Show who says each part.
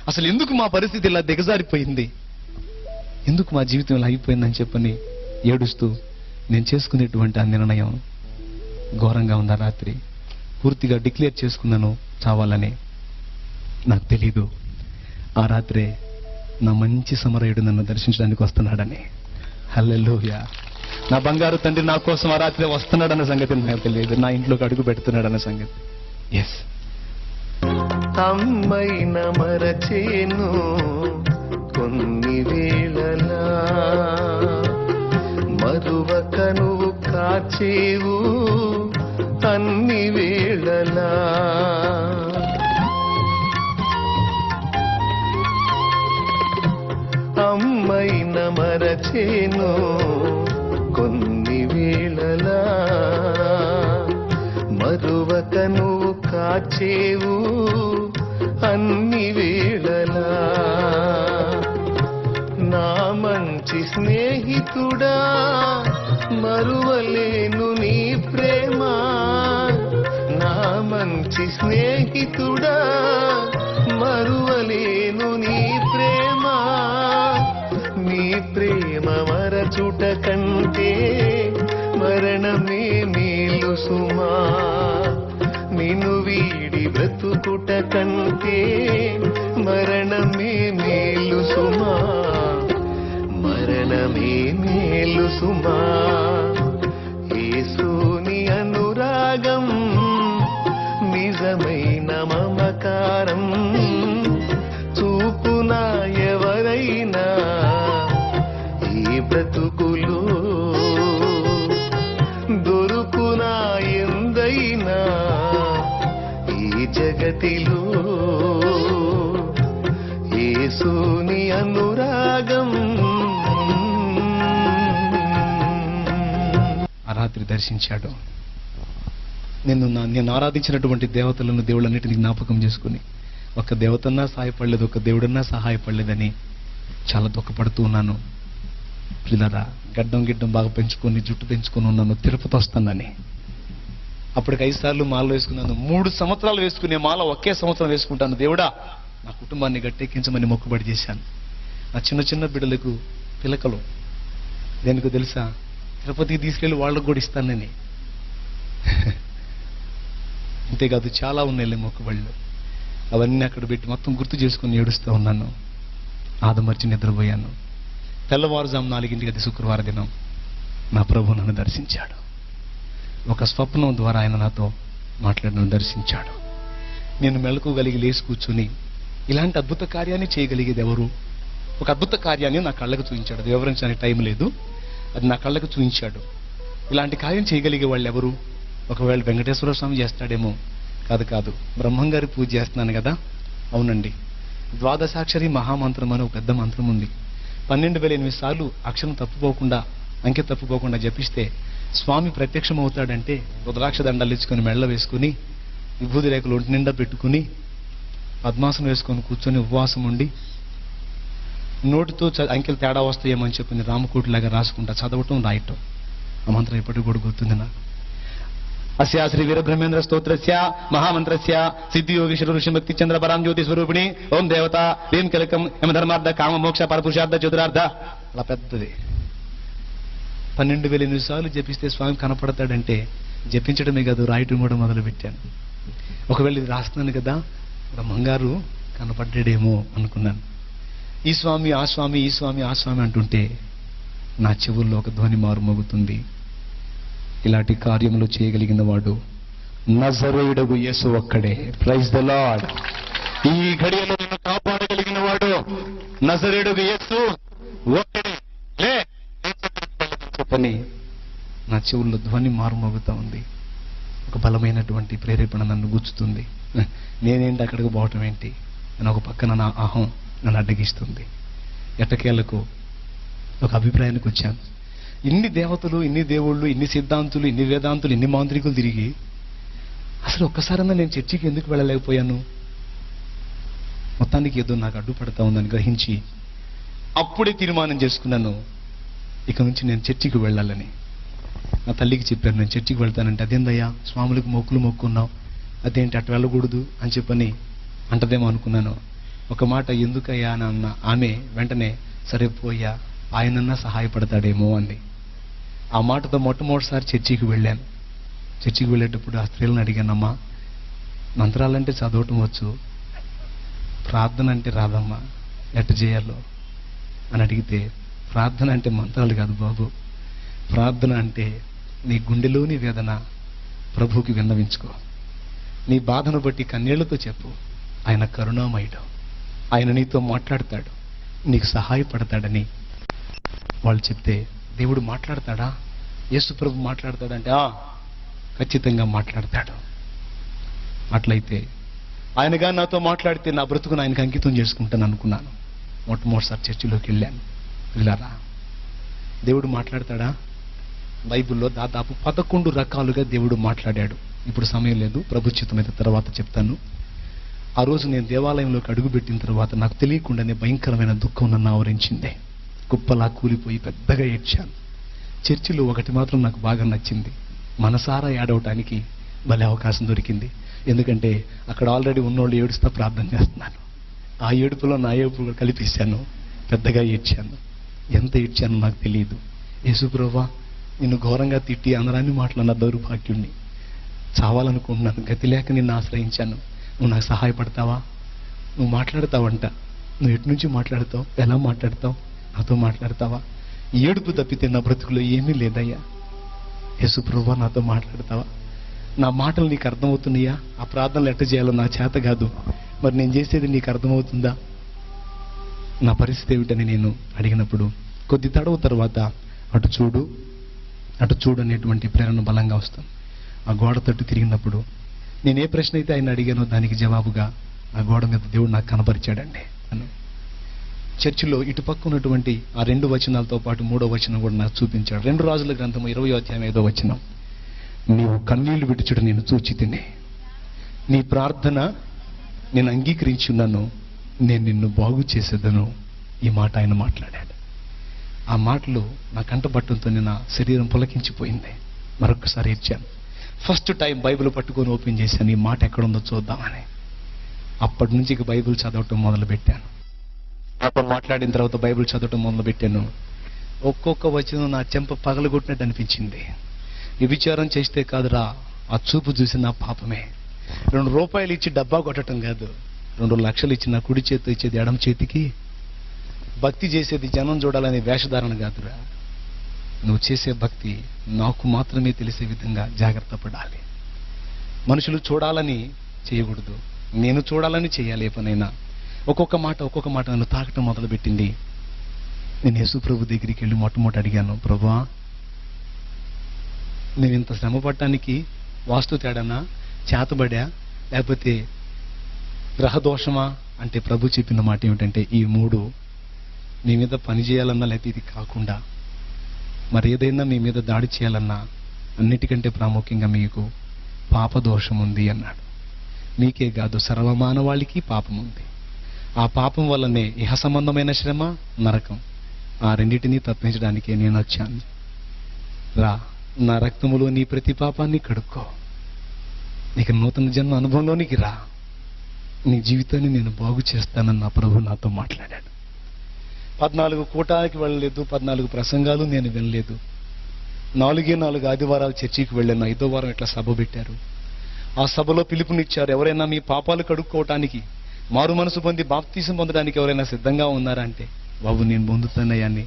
Speaker 1: అసలు ఎందుకు మా పరిస్థితి ఇలా దిగజారిపోయింది, ఎందుకు మా జీవితం ఇలా అయిపోయిందని చెప్పని ఏడుస్తూ నేను చేసుకునేటువంటి ఆ నిర్ణయం ఘోరంగా ఉంది. ఆ రాత్రి పూర్తిగా డిక్లేర్ చేసుకున్నాను చావాలని. నాకు తెలీదు ఆ రాత్రే నా మంచి సమరయుడు నన్ను దర్శించడానికి వస్తున్నాడని. హల్లెలూయా. నా బంగారు తండ్రి నా కోసం ఆ రాత్రి వస్తున్నాడన్న సంగతి నాకు తెలియదు. నా ఇంట్లోకి అడుగు పెడుతున్నాడన్న సంగతి. ఎస్.
Speaker 2: అమ్మైన మరచేను కొన్ని వేళలా, మరువక నువ్వు కాచేవు అన్ని వేళలా. అమ్మైన మరచేను కొన్ని వేళలా, మరువక నువ్వు కాచేవు అన్ని వేళలా. నా మంచి స్నేహితుడా మరువలేను నీ ప్రేమ, నా మంచి స్నేహితుడా మరువలేను నీ ప్రేమ. నీ ప్రేమ మరచుట కంటే మరణమే మేలు సుమా, నిన్ను వీడి బ్రతుకుట కంటే మరణమే మేలు సుమా, మరణమే మేలు సుమా. యేసుని అనురాగం నిజమైన మమకారం చూపునా ఎవరైనా ఈ బ్రతుకులు, దొరుకునా ఎందైనా ఈ జగతిలో. యేసుని అనురాగం.
Speaker 1: ఆ రాత్రి దర్శించాడు. నేను ఆరాధించినటువంటి దేవతలను, దేవుళ్ళన్నిటిని జ్ఞాపకం చేసుకుని ఒక దేవతన్నా సహాయపడలేదు, ఒక దేవుడన్నా సహాయపడలేదని చాలా దుఃఖపడుతూ ఉన్నాను. పిల్లరా, గిడ్డం బాగా పెంచుకొని జుట్టు పెంచుకొని ఉన్నాను. తిరుపతి వస్తానని అప్పటికి 5 సార్లు మాల వేసుకున్నాను. 3 సంవత్సరాలు వేసుకునే మాల ఒకే సంవత్సరం వేసుకుంటాను. దేవుడా నా కుటుంబాన్ని గట్టెక్కించమని మొక్కుబడి చేశాను. నా చిన్న బిడ్డలకు పిలకలు దేనికో తెలుసా, తిరుపతికి తీసుకెళ్లి వాళ్ళకు కూడా ఇస్తానని. అంతేకాదు చాలా ఉన్నాయి మొక్కుబళ్ళు. అవన్నీ అక్కడ పెట్టి మొత్తం గుర్తు చేసుకుని ఏడుస్తూ ఉన్నాను. ఆదమర్చి నిద్రపోయాను. తెల్లవారుజాము 4 అది శుక్రవార దినం నా ప్రభు నన్ను దర్శించాడు. ఒక స్వప్నం ద్వారా ఆయన నాతో మాట్లాడి దర్శించాడు. నేను మెలకువగలిగి లేచి కూర్చుని ఇలాంటి అద్భుత కార్యాన్ని చేయగలిగేది ఎవరు? ఒక అద్భుత కార్యాన్ని నా కళ్ళకు చూపించాడు. అది వివరించడానికి టైం లేదు. అది నా కళ్ళకు చూపించాడు. ఇలాంటి కార్యం చేయగలిగే వాళ్ళు ఎవరు? ఒకవేళ వెంకటేశ్వర స్వామి చేస్తాడేమో. కాదు, బ్రహ్మంగారి పూజ చేస్తున్నాను కదా. అవునండి, ద్వాదశాక్షరి మహామంత్రం అని ఒక పెద్ద మంత్రం ఉంది. 12,008 సార్లు అక్షరం తప్పుకోకుండా, అంకె తప్పుకోకుండా జపిస్తే స్వామి ప్రత్యక్షం అవుతాడంటే రుద్రాక్ష దండాలు ఇచ్చుకొని మెళ్ళ వేసుకుని, విభూది రేఖలు ఒంటి నిండా పెట్టుకుని, పద్మాసనం వేసుకొని కూర్చొని ఉపవాసం ఉండి, నోటితో అంకెలు తేడా వస్తాయేమని చెప్పి రామకోటిలాగా రాసుకుంటా చదవటం, రాయటం. ఆ మంత్రం ఎప్పటికి కూడా గుర్తుంది నాకు. అస్యా శ్రీ వీరబ్రహ్మేంద్ర స్తోత్రస్య మహామంత్రస్య సిద్ధియోగి శ్రీ ఋషిమక్తి చంద్ర పరాం జ్యోతి స్వరూపిణి ఓం దేవత భీం కలకం యమధర్మార్థ కామ మోక్ష పరపురుషార్థ చతురార్థ. అలా పెద్దది 12,008 సార్లు జపిస్తే స్వామి కనపడతాడంటే జపించడమే కాదు, రాయటం కూడా మొదలు పెట్టాను. ఒకవేళ ఇది రాస్తున్నాను కదా, బ్రహ్మంగారు కనపడ్డాడేమో అనుకున్నాను. ఈ స్వామి ఆ స్వామి, ఈ స్వామి ఆ స్వామి అంటుంటే నా చెవుల్లో ఒక ధ్వని మారుమోగుతుంది. ఇలాంటి కార్యములు చేయగలిగిన వాడు నజరేయుడగు యేసు ఒక్కడే. Praise the Lord. ఈ ఘడియలో నిన్ను కాపాడగలిగిన వాడు నజరేయుడగు యేసు ఒక్కడే. లే చెప్పని నా చెవుల్లో ధ్వని మారుమోగుతా ఉంది. ఒక బలమైనటువంటి ప్రేరేపణ నన్ను గుచ్చుతుంది. నేనేంటి అక్కడికి పోవటం ఏంటి అని ఒక పక్కన నా అహం నన్ను అడ్డగిస్తుంది. ఎట్టకేలకు ఒక అభిప్రాయానికి వచ్చాను. ఇన్ని దేవతలు, ఇన్ని దేవుళ్ళు, ఇన్ని సిద్ధాంతులు, ఇన్ని వేదాంతులు, ఇన్ని మాంత్రికులు తిరిగి అసలు ఒక్కసారన్నా నేను చర్చికి ఎందుకు వెళ్ళలేకపోయాను? మొత్తానికి ఏదో నాకు అడ్డుపడతా ఉందని గ్రహించి అప్పుడే తీర్మానం చేసుకున్నాను, ఇక నుంచి నేను చర్చికి వెళ్ళాలని. నా తల్లికి చెప్పాను, నేను చర్చికి వెళ్తానంటే అదేందయ్యా స్వాములకు మొక్కులు మొక్కున్నావు, అదేంటి అటు వెళ్ళకూడదు అని చెప్పని అంటదేమో అనుకున్నాను. ఒక మాట ఎందుకయ్యా అని అన్న ఆమె వెంటనే సరే పోయా, ఆయనన్నా సహాయపడతాడేమో అంది. ఆ మాటతో మొట్టమొదటిసారి చర్చికి వెళ్ళాను. చర్చికి వెళ్ళేటప్పుడు ఆ స్త్రీలను అడిగానమ్మా, మంత్రాలంటే చదవటం వచ్చు, ప్రార్థన అంటే రాదమ్మా, ఎట్ట చేయాలో అని అడిగితే, ప్రార్థన అంటే మంత్రాలు కాదు బాబు, ప్రార్థన అంటే నీ గుండెలోని వేదన ప్రభువుకి విన్నవించుకో, నీ బాధను బట్టి కన్నీళ్లతో చెప్పు. ఆయన కరుణామయుడు, ఆయన నీతో మాట్లాడతాడు, నీకు సహాయపడతాడని వాళ్ళు చెప్తే, దేవుడు మాట్లాడతాడా, యేసు ప్రభు మాట్లాడతాడంటే ఖచ్చితంగా మాట్లాడతాడు. అట్లయితే ఆయనగా నాతో మాట్లాడితే నా బ్రతుకును ఆయనకు అంకితం చేసుకుంటాను అనుకున్నాను. మొట్టమొదటిసారి చర్చిలోకి వెళ్ళాను. వెళ్ళారా, దేవుడు మాట్లాడతాడా? బైబిల్లో దాదాపు 11 రకాలుగా దేవుడు మాట్లాడాడు. ఇప్పుడు సమయం లేదు, ప్రభుత్వం అయితే తర్వాత చెప్తాను. ఆ రోజు నేను దేవాలయంలోకి అడుగుపెట్టిన తర్వాత నాకు తెలియకుండానే భయంకరమైన దుఃఖం నన్ను ఆవరించింది. కుప్పలా కూలిపోయి పెద్దగా ఏడ్చాను. చర్చిలో ఒకటి మాత్రం నాకు బాగా నచ్చింది, మనసారా ఏడవటానికి భలే అవకాశం దొరికింది. ఎందుకంటే అక్కడ ఆల్రెడీ ఉన్నోళ్ళు ఏడుస్తా ప్రార్థన చేస్తున్నాను. ఆ ఏడుపులో నా ఏడుపు కూడా కలిపేశాను, పెద్దగా ఏడ్చాను. ఎంత ఏడ్చానో నాకు తెలియదు. యేసు ప్రభువా, నిన్ను ఘోరంగా తిట్టి అందరాన్ని మాట్లాడిన దౌర్భాగ్యుణ్ణి, చావాలనుకుంటున్నాను, గతి లేక నిన్ను ఆశ్రయించాను, నువ్వు నాకు సహాయపడతావా? నువ్వు మాట్లాడతావంట, నువ్వు ఎటు నుంచి మాట్లాడతావు, ఎలా మాట్లాడతావు, నాతో మాట్లాడతావా? ఏడుపు తప్పితే నా బ్రతుకులో ఏమీ లేదయ్యా. యేసు ప్రభువా, నాతో మాట్లాడతావా? నా మాటలు నీకు అర్థమవుతున్నాయా? ఆ ప్రార్థనలు ఎట్ట చేయాలో నా చేత కాదు, మరి నేను చేసేది నీకు అర్థమవుతుందా? నా పరిస్థితి ఏమిటని నేను అడిగినప్పుడు కొద్ది తడవ తర్వాత అటు చూడు అనేటువంటి ప్రేరణ బలంగా వస్తాం. ఆ గోడ తట్టు తిరిగినప్పుడు నేను ఏ ప్రశ్న అయితే ఆయన అడిగానో దానికి జవాబుగా ఆ గోడ మీద దేవుడు నాకు కనపరిచాడండి. చర్చిలో ఇటుపక్క ఉన్నటువంటి ఆ 2 వచనాలతో పాటు 3వ వచనం కూడా నాకు చూపించాడు. 2 రాజుల గ్రంథము 20వ అధ్యాయం 5వ వచనం, నీవు కన్నీళ్లు విడుచుట నేను చూచి తిని, నీ ప్రార్థన నేను అంగీకరించి ఉన్నాను, నేను నిన్ను బాగు చేసేదను. ఈ మాట ఆయన మాట్లాడాడు. ఆ మాటలు నా కంటపట్టడంతో నా శరీరం పులకించిపోయింది. మరొకసారి ఇచ్చాను. ఫస్ట్ టైం బైబిల్ పట్టుకొని ఓపెన్ చేశాను, ఈ మాట ఎక్కడుందో చూద్దామని. అప్పటి నుంచి ఇక బైబిల్ చదవటం మొదలు పెట్టాను. అప్పుడు మాట్లాడిన తర్వాత బైబిల్ చదవటం మొదలు పెట్టాను. ఒక్కొక్క వచనం నా చెంప పగలగొట్టినట్టు అనిపించింది. వ్యభిచారం చేస్తే కాదురా, ఆ చూపు చూసి నా పాపమే. 2 రూపాయలు ఇచ్చి డబ్బా కొట్టడం కాదు, 2 లక్షలు ఇచ్చి నా కుడి చేతితో ఇచ్చేది ఎడమ చేతికి. భక్తి చేసేది జనం చూడాలనే వేషధారణ కాదురా. నువ్వు చేసే భక్తి నాకు మాత్రమే తెలిసే విధంగా జాగ్రత్త పడాలి. మనుషులు చూడాలని చేయకూడదు, నేను చూడాలని చేయాలి. ఏ పనైనా ఒక్కొక్క మాట నన్ను తాకటం మొదలుపెట్టింది. నేను యేసు ప్రభు దగ్గరికి వెళ్ళి మొట్టమొదటి అడిగాను, ప్రభువా, నేను ఇంత శ్రమ పడటానికి వాస్తు తేడానా, చేతబడా, లేకపోతే గ్రహదోషమా అంటే ప్రభు చెప్పిన మాట ఏమిటంటే, ఈ 3 మీ మీద పని చేయాలన్నా, లేకపోతే ఇది కాకుండా మరి ఏదైనా మీ మీద దాడి చేయాలన్నా అన్నిటికంటే ప్రాముఖ్యంగా మీకు పాపదోషం ఉంది అన్నాడు. మీకే కాదు, సర్వమానవాళికి పాపం ఉంది. ఆ పాపం వల్లనే ఇహ సంబంధమైన శ్రమ, నరకం, ఆ రెండింటినీ తప్పించడానికే నేను వచ్చాను. రా, నా రక్తములో నీ ప్రతి పాపాన్ని కడుక్కో, నీకు నూతన జన్మ అనుభవంలోనికి రా, నీ జీవితాన్ని నేను బాగు చేస్తానని నా ప్రభు నాతో మాట్లాడాడు. 14 కూటానికి వెళ్ళలేదు, 14 ప్రసంగాలు నేను వినలేదు. 4 ఆదివారాలు చర్చికి వెళ్ళాను. 5వ వారం ఇట్లా సభ పెట్టారు. ఆ సభలో పిలుపునిచ్చారు, ఎవరైనా మీ పాపాలు కడుక్కోవటానికి, మారు మనసు పొంది బాప్తీసం పొందడానికి ఎవరైనా సిద్ధంగా ఉన్నారా అంటే, బాబు నేను పొందుతానయ్యాన్ని